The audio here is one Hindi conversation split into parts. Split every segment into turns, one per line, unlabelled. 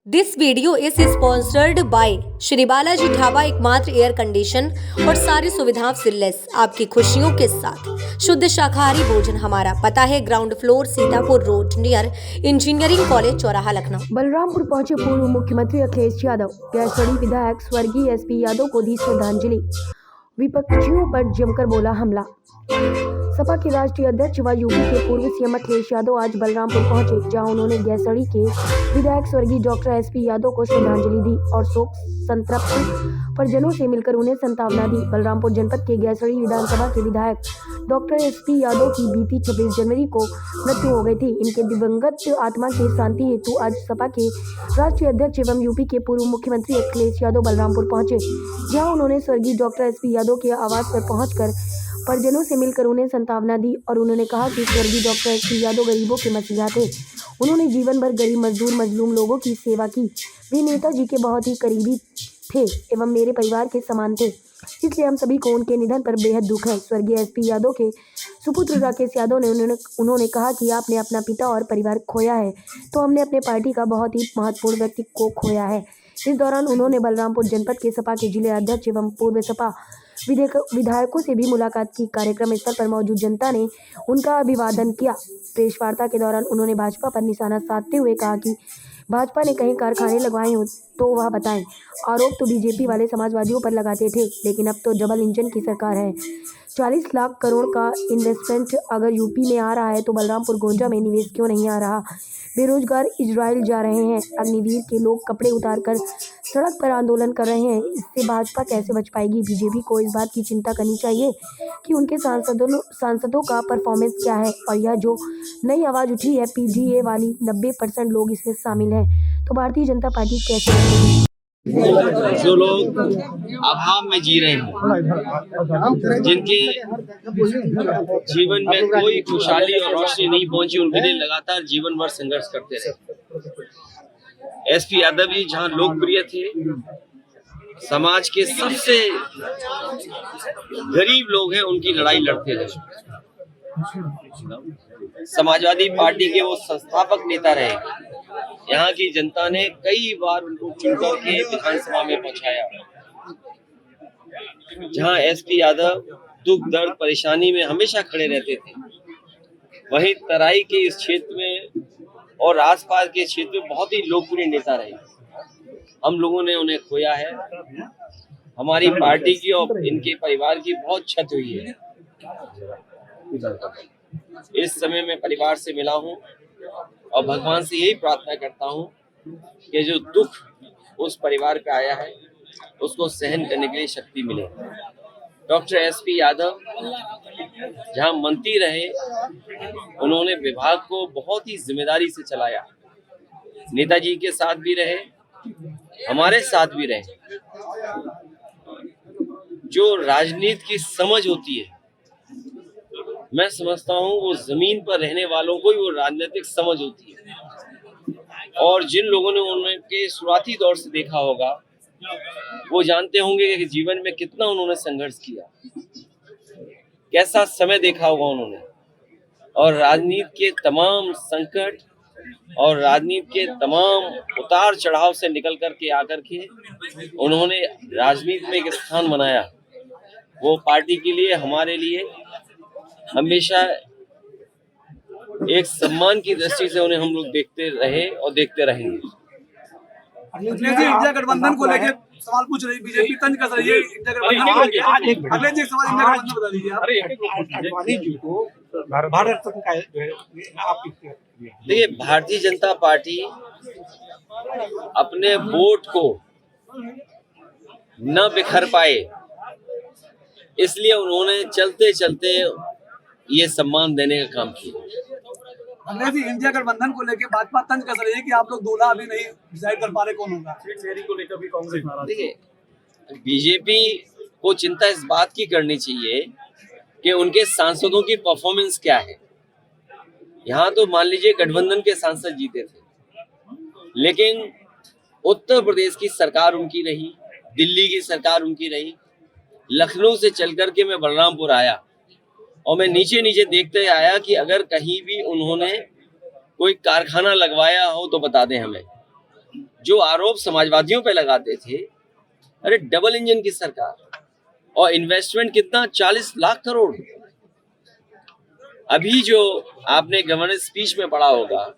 This video is sponsored by Shri Balaji dhaba, एकमात्र एयर कंडीशन और सारी सुविधाओं से लेस आपकी खुशियों के साथ शुद्ध शाकाहारी भोजन। हमारा पता है ground floor, Sitapur road, near engineering college, चौराहा, लखनऊ।
बलरामपुर पहुंचे पूर्व मुख्यमंत्री अखिलेश यादव। गैसड़ी विधायक स्वर्गीय एसपी यादव को दी श्रद्धांजलि। विपक्षियों पर जमकर बोला हमला। सपा के राष्ट्रीय अध्यक्ष व यूपी के पूर्व सीएम अखिलेश यादव आज बलरामपुर पहुंचे, जहां उन्होंने गैसड़ी के विधायक स्वर्गीय डॉक्टर एसपी यादव को श्रद्धांजलि दी और शोक संतप्त परिजनों से मिलकर उन्हें सांत्वना दी। बलरामपुर जनपद के गैसड़ी विधानसभा के विधायक डॉक्टर एसपी यादव की बीती 26 जनवरी को मृत्यु हो गई थी। इनके दिवंगत आत्मा की शांति हेतु आज सपा के राष्ट्रीय अध्यक्ष एवं यूपी के पूर्व मुख्यमंत्री अखिलेश यादव बलरामपुर पहुंचे, जहां उन्होंने स्वर्गीय डॉक्टर एसपी यादव के आवास पर पहुंचकर परिजनों से मिलकर उन्हें सांत्वना दी और उन्होंने कहा कि स्वर्गीय डॉक्टर एसपी यादव गरीबों के मसीहा थे। उन्होंने जीवन भर गरीब, मजदूर, मजलूम लोगों की सेवा की। वे नेताजी के बहुत ही करीबी थे एवं मेरे परिवार के समान थे, इसलिए हम सभी को उनके निधन पर बेहद दुख है। स्वर्गीय एसपी यादव के सुपुत्र राकेश यादव ने उन्होंने कहा कि आपने अपना पिता और परिवार खोया है, तो हमने अपने पार्टी का बहुत ही महत्वपूर्ण व्यक्ति को खोया है। इस दौरान उन्होंने बलरामपुर जनपद के सपा के जिले अध्यक्ष एवं पूर्व सपा विधायकों से भी मुलाकात की। कार्यक्रम स्थल पर मौजूद जनता ने उनका अभिवादन किया। प्रेस वार्ता के दौरान उन्होंने भाजपा पर निशाना साधते हुए कहा कि भाजपा ने कहीं कारखाने लगवाए हो तो वह बताएं। आरोप तो बीजेपी वाले समाजवादियों पर लगाते थे, लेकिन अब तो डबल इंजन की सरकार है। 40 लाख करोड़ का इन्वेस्टमेंट अगर यूपी में आ रहा है तो बलरामपुर गोंजा में निवेश क्यों नहीं आ रहा? बेरोजगार इजराइल जा रहे हैं, अग्निवीर के लोग कपड़े उतार कर सड़क पर आंदोलन कर रहे हैं। इससे भाजपा कैसे बच पाएगी? बीजेपी को इस बात की चिंता करनी चाहिए कि उनके सांसदों का परफॉर्मेंस क्या है। और यह जो नई आवाज़ उठी है पीडीए वाली, 90% लोग इसमें शामिल हैं, तो भारतीय जनता पार्टी कैसे बचेगी?
जो लोग अभाव में जी रहे हैं, जिनके जीवन में कोई खुशहाली और रोशनी नहीं पहुंची, उनके लिए लगातार जीवन भर संघर्ष करते रहे। एसपी यादव जी जहां लोकप्रिय थे, समाज के सबसे गरीब लोग हैं उनकी लड़ाई लड़ते रहे। समाजवादी पार्टी के वो संस्थापक नेता रहे। यहाँ की जनता ने कई बार उनको चुनकर के विधानसभा में पहुंचाया। जहाँ एसपी यादव दुख, दर्द, परेशानी में हमेशा खड़े रहते थे, वहीं तराई के इस क्षेत्र में और आसपास के क्षेत्र में बहुत ही लोकप्रिय नेता रहे। हम लोगों ने उन्हें खोया है। हमारी पार्टी की और इनके परिवार की बहुत क्षति हुई है। इस समय मैं परिवार से मिला हूँ और भगवान से यही प्रार्थना करता हूँ कि जो दुख उस परिवार पे आया है उसको सहन करने के लिए शक्ति मिले। डॉक्टर एसपी यादव जहाँ मंत्री रहे, उन्होंने विभाग को बहुत ही जिम्मेदारी से चलाया। नेताजी के साथ भी रहे, हमारे साथ भी रहे। जो राजनीति की समझ होती है, मैं समझता हूँ वो जमीन पर रहने वालों को ही वो राजनीतिक समझ होती है। और जिन लोगों ने उनके शुरुआती दौर से देखा होगा, वो जानते होंगे कि जीवन में कितना उन्होंने संघर्ष किया, कैसा समय देखा होगा उन्होंने, और राजनीति के तमाम संकट और राजनीति के तमाम उतार चढ़ाव से निकल करके आकर के उन्होंने राजनीति में एक स्थान बनाया। वो पार्टी के लिए, हमारे लिए हमेशा एक सम्मान की दृष्टि से उन्हें हम लोग देखते रहे और देखते रहेंगे।
इंडिया गठबंधन को लेकर सवाल पूछ रही बीजेपी, तंज कस रही है इंडिया गठबंधन को लेकर। अगले जी सवाल इंडिया गठबंधन बता दीजिए।
देखिए, भारतीय जनता पार्टी अपने वोट को न बिखर पाए, इसलिए उन्होंने चलते चलते ये सम्मान देने का काम किया।
अंग्रेज जी, इंडिया गठबंधन को लेकर भाजपा तंज कस रही है कि आप लोग दूल्हा अभी नहीं डिसाइड कर पा रहे कौन होगा। शहरी को लेकर भी कांग्रेस नाराज।
देखिए, बीजेपी को चिंता इस बात की करनी चाहिए कि उनके सांसदों की परफॉर्मेंस क्या है। यहाँ तो मान लीजिए गठबंधन के सांसद जीते थे, लेकिन उत्तर प्रदेश की सरकार उनकी रही, दिल्ली की सरकार उनकी रही। लखनऊ से चल करके मैं बलरामपुर आया और मैं नीचे नीचे देखते आया कि अगर कहीं भी उन्होंने कोई कारखाना लगवाया हो तो बता दें हमें। जो आरोप समाजवादियों पे लगाते थे, अरे डबल इंजन की सरकार, और इन्वेस्टमेंट कितना, 40 लाख करोड़। अभी जो आपने गवर्नर स्पीच में पढ़ा होगा,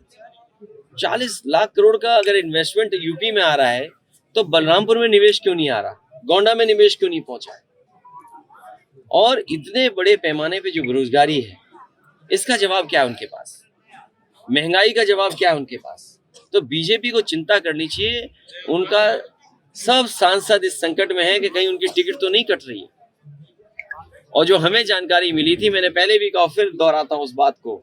40 लाख करोड़ का अगर इन्वेस्टमेंट यूपी में आ रहा है, तो बलरामपुर में निवेश क्यों नहीं आ रहा, गोंडा में निवेश क्यों नहीं पहुंचा है? और इतने बड़े पैमाने पे जो बेरोजगारी है, इसका जवाब क्या है उनके पास? महंगाई का जवाब क्या है उनके पास? तो बीजेपी को चिंता करनी चाहिए। उनका सब सांसद इस संकट में है कि कहीं उनकी टिकट तो नहीं कट रही है। और जो हमें जानकारी मिली थी, मैंने पहले भी कहा, फिर दोहराता हूं उस बात को,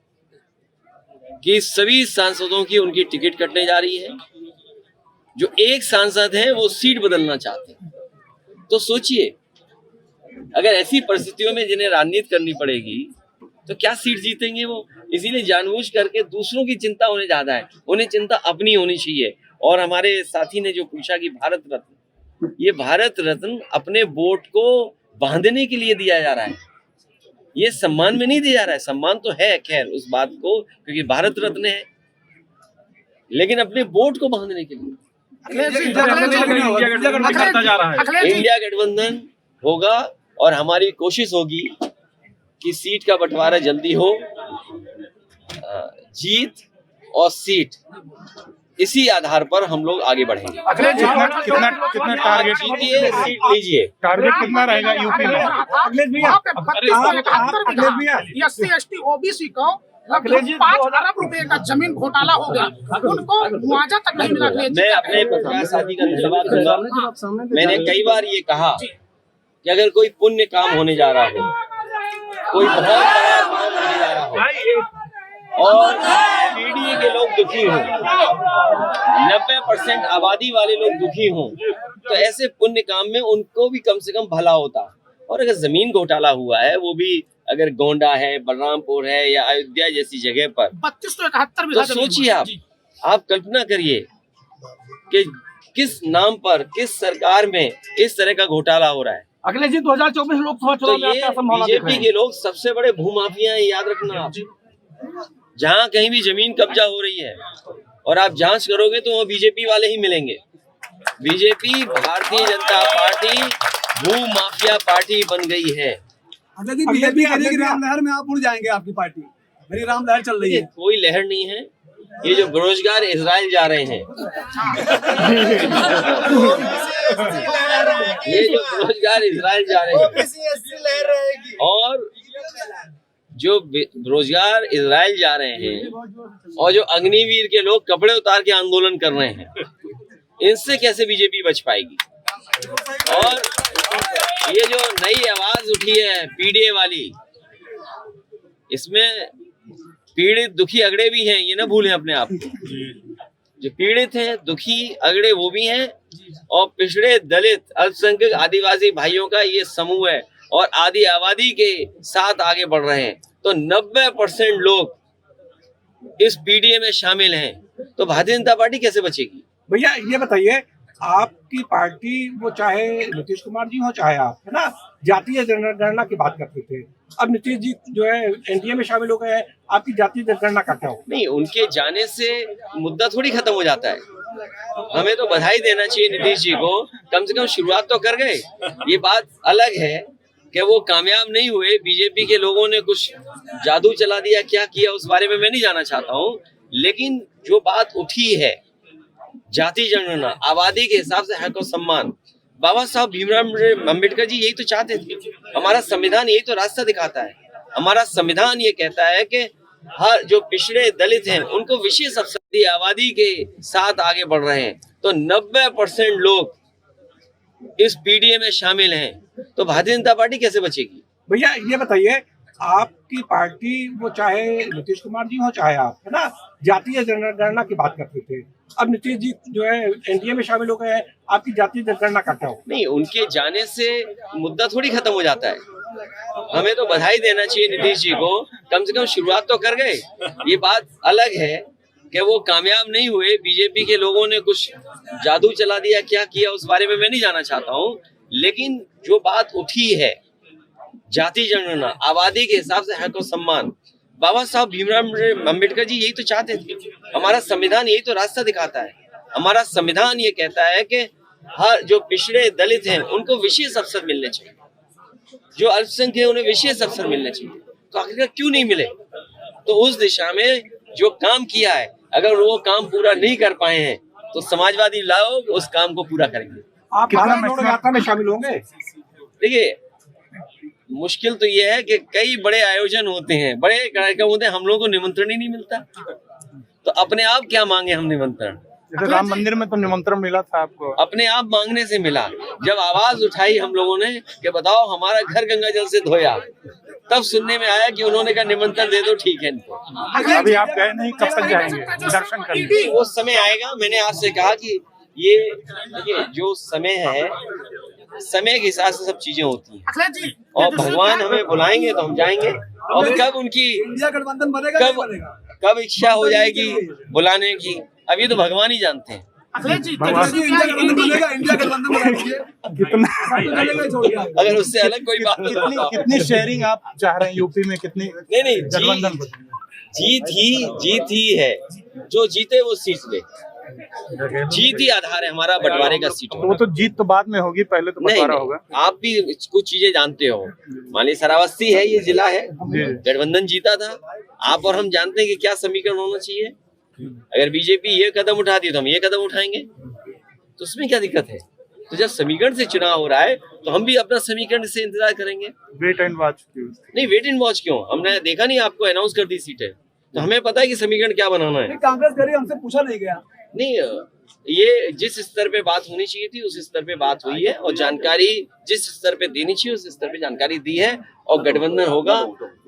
कि सभी सांसदों की उनकी टिकट कटने जा रही है। जो एक सांसद है वो सीट बदलना चाहते हैं। तो सोचिए, अगर ऐसी परिस्थितियों में जिन्हें राजनीति करनी पड़ेगी तो क्या सीट जीतेंगे वो? इसीलिए जानबूझ करके दूसरों की चिंता उन्हें ज्यादा है, उन्हें चिंता अपनी होनी चाहिए। और हमारे साथी ने जो पूछा कि भारत रत्न, ये भारत रत्न अपने वोट को बांधने के लिए दिया जा रहा है, ये सम्मान में नहीं दिया जा रहा है। सम्मान तो है खैर उस बात को, क्योंकि भारत रत्न है, लेकिन अपने वोट को बांधने के लिए इंडिया गठबंधन होगा। और हमारी कोशिश होगी कि सीट का बंटवारा जल्दी हो, जीत और सीट, इसी आधार पर हम लोग आगे बढ़ेंगे।
कितना टारगेट
जीतिए, सीट लीजिए।
टारगेट कितना रहेगा यूपी में?
SC/ST OBC को लगभग 5 अरब रुपए का जमीन घोटाला हो गया, उनको मुआवजा तक नहीं मिला।
मैं अपने पत्रकार साथी का धन्यवाद दूंगा। मैंने कई बार ये कहा कि अगर कोई पुण्य काम होने जा रहा हो, कोई बहुत बड़ा काम होने जा रहा हो और पीडीए के लोग दुखी हों, 90% आबादी वाले लोग दुखी हों, तो ऐसे पुण्य काम में उनको भी कम से कम भला होता। और अगर जमीन घोटाला हुआ है, वो भी अगर गोंडा है, बलरामपुर है या अयोध्या जैसी जगह पर,
3271
तो सोचिए आप कल्पना करिए कि किस नाम पर, किस सरकार में इस तरह का घोटाला हो रहा है।
अखिलेश जी 2024 लोकसभा
तो
चुनाव में
ये
क्या संभावना देख रहे
बीजेपी
हैं?
के लोग सबसे बड़े भूमाफिया हैं, याद रखना आप। जहाँ कहीं भी जमीन कब्जा हो रही है और आप जांच करोगे तो वो बीजेपी वाले ही मिलेंगे। BJP, Bharatiya Janata party भूमाफिया party बन गई है।
अगर बीजेपी की राम लहर में आप उड़ जाएंगे, आपकी पार्टी मेरी राम लहर चल रही है।
कोई लहर नहीं है, ये जो बेरोजगार इजराइल जा रहे हैं, ये जो बेरोजगार इजराइल जा रहे हैं, और जो बेरोजगार इजराइल जा रहे हैं और जो अग्निवीर के लोग कपड़े उतार के आंदोलन कर रहे हैं, इनसे कैसे बीजेपी बच पाएगी? और ये जो नई आवाज उठी है पीडीए वाली, इसमें पीड़ित दुखी अगड़े भी हैं, ये ना भूलें अपने आप को। जो पीड़ित हैं, दुखी अगड़े वो भी हैं, और पिछड़े, दलित, अल्पसंख्यक, आदिवासी भाइयों का ये समूह है और आदि आबादी के साथ आगे बढ़ रहे हैं। तो 90% लोग इस पीडीए में शामिल हैं, तो भारतीय जनता पार्टी कैसे बचेगी?
भैया ये बताइए, आपकी पार्टी, वो चाहे नीतीश कुमार जी हो चाहे आप, है ना, जातीय जनगणना की बात करते थे। अब नीतीश जी जो है एनडीए में शामिल हो गए हैं, आपकी जातीय जनगणना का क्या हो?
नहीं, उनके जाने से मुद्दा थोड़ी खत्म हो जाता है। हमें तो बधाई देना चाहिए नीतीश जी को, कम से कम शुरुआत तो कर गए। ये बात अलग है कि वो कामयाब नहीं हुए, बीजेपी के लोगों ने कुछ जादू चला दिया, क्या किया उस बारे में मैं नहीं जाना चाहता हूँ। लेकिन जो बात उठी है, जाति जनगणना, आबादी के हिसाब से हक और सम्मान, बाबा साहब भीमराव अम्बेडकर जी यही तो चाहते थे। हमारा संविधान यही तो रास्ता दिखाता है। हमारा संविधान ये कहता है कि हर जो पिछड़े दलित हैं उनको विशेष अवसर, आबादी के साथ आगे बढ़ रहे हैं। तो 90% लोग इस पीडीए में शामिल हैं, तो भारतीय जनता पार्टी कैसे बचेगी?
भैया ये बताइए, आपकी पार्टी, वो चाहे नीतीश कुमार जी हो चाहे आप, है ना, जातीय जनगणना की बात करते थे। अब नीतीश जी जो है एनडीए में शामिल हो गए हैं, आपकी जातीय जनगणना का क्या हो?
नहीं, उनके जाने से मुद्दा थोड़ी खत्म हो जाता है। हमें तो बधाई देना चाहिए नीतीश जी को, कम से कम शुरुआत तो कर गए। ये बात अलग है कि वो कामयाब नहीं हुए, बीजेपी के लोगों ने कुछ जादू चला दिया, क्या किया उस बारे में मैं नहीं जाना चाहता हूँ। लेकिन जो बात उठी है, जाति जनगणना, आबादी के हिसाब से हक और सम्मान, बाबा साहब भीमराव अम्बेडकर जी यही तो चाहते थे। हमारा संविधान यही तो रास्ता दिखाता है। हमारा संविधान ये कहता है कि हर जो पिछड़े दलित हैं उनको विशेष अवसर मिलने चाहिए, जो अल्पसंख्यक हैं उन्हें विशेष अवसर मिलने चाहिए। तो आखिरकार क्यों नहीं मिले? तो उस दिशा में जो काम किया है, अगर वो काम पूरा नहीं कर पाए हैं तो समाजवादी लोग उस काम को पूरा करेंगे।
आप भारत जोड़ो यात्रा में शामिल होंगे?
देखिए, मुश्किल तो ये है कि कई बड़े आयोजन होते हैं, बड़े कार्यक्रम होते हैं, हम लोगों को निमंत्रण ही नहीं मिलता, तो अपने आप क्या मांगे हम निमंत्रण?
जैसे राम मंदिर में तो निमंत्रण मिला था आपको,
अपने आप मांगने से मिला। जब आवाज उठाई हम लोगों ने कि बताओ हमारा घर गंगा जल से धोया, तब सुनने में आया कि उन्होंने कहा निमंत्रण दे दो, ठीक है इनको।
अभी आप गए नहीं, कब तक जाएंगे दर्शन करने?
वो समय आएगा। मैंने आज से कहा कि ये देखिए जो समय है, समय के हिसाब से सब चीजें होती हैं,
अखिलेश जी,
और भगवान हमें बुलाएंगे तो हम जाएंगे। और कब उनकी
इंडिया गठबंधन बनेगा नहीं बनेगा?
कब इच्छा हो जाएगी बुलाने की, अभी तो भगवान ही जानते हैं।
अखिलेश जी,
इंडिया गठबंधन बनेगा, इंडिया गठबंधन बना दीजिए।
कितना
चलेगा ही छोड़ के आप।
अगर उससे अलग कोई बात नहीं बताओ।
कितनी शेयरिंग आप चाह रहे हैं यूपी में? कितनी
नहीं
गठबंधन?
जीत ही है, जो जीते वो सीट ले। जीत ही आधार है हमारा बंटवारे का सीट।
तो वो तो जीत तो बाद में होगी, पहले तो बंटवारा
नहीं,
होगा।
आप भी कुछ चीजें जानते हो। मान लीजिए श्रावस्ती है, ये जिला है,
जी।
गठबंधन जीता था। आप और हम जानते हैं कि क्या समीकरण होना चाहिए। अगर बीजेपी ये कदम उठाती है तो हम ये कदम उठाएंगे, तो उसमें क्या दिक्कत है? तो जब समीकरण से चुनाव हो रहा है तो हम भी अपना समीकरण से इंतजार करेंगे।
Wait and watch.
नहीं, वेट एंड वॉच क्यों? हमने देखा नहीं, आपको अनाउंस कर दी सीटें, तो हमें पता है कि समीकरण क्या बनाना है।
कांग्रेस करी, हमसे पूछा नहीं गया।
नहीं, ये जिस स्तर पे बात होनी चाहिए थी उस स्तर पे बात हुई है, और जानकारी जिस स्तर पे देनी चाहिए उस स्तर पे जानकारी दी है, और गठबंधन होगा,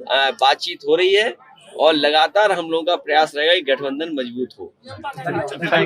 बातचीत हो रही है, और लगातार हम लोगों का प्रयास रहेगा कि गठबंधन मजबूत हो।